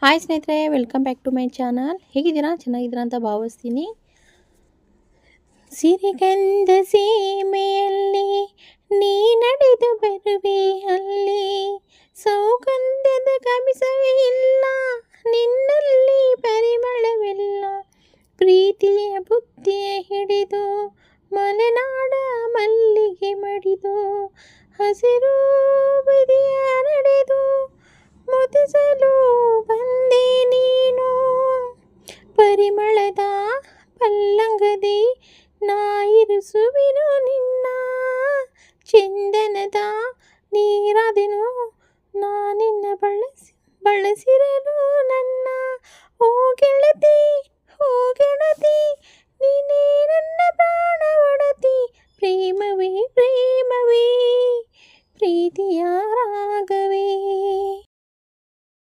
Hi ಸ್ನೇಹಿತರೆ, welcome back to my channel. ಹೇಗಿದ್ದೀರಾ? ಚೆನ್ನಾಗಿದ್ದೀರಾ ಅಂತ ಭಾವಿಸ್ತೀನಿ. ಸಿರಿಗಂಧ ಸೀಮೆಯಲ್ಲಿ ನೀ ನಡೆದು ಬರುವೆ, ಅಲ್ಲಿ ಸೌಗಂಧದ ಕಮಿಸವೇ ಇಲ್ಲ, ನಿನ್ನಲ್ಲಿ ಪರಿಮಳವಿಲ್ಲ. ಪ್ರೀತಿಯ ಬುದ್ಧಿಯ ಹಿಡಿದು ಮಲೆನಾಡ ಮಲ್ಲಿಗೆ ಮಡಿದು, ಹಸಿರು ಬದಿಯ ನಡೆದು ಮುದಿಸಲು ಬಂದೆ ನೀನು. ಪರಿಮಳದ ಪಲ್ಲಂಗದಿ ನಾ ಇರಿಸುವೆನು ನಿನ್ನ, ಚಂದನದ ನೀರಾದೆನು ನಾ ನಿನ್ನ ಬಳಸಿರಲು.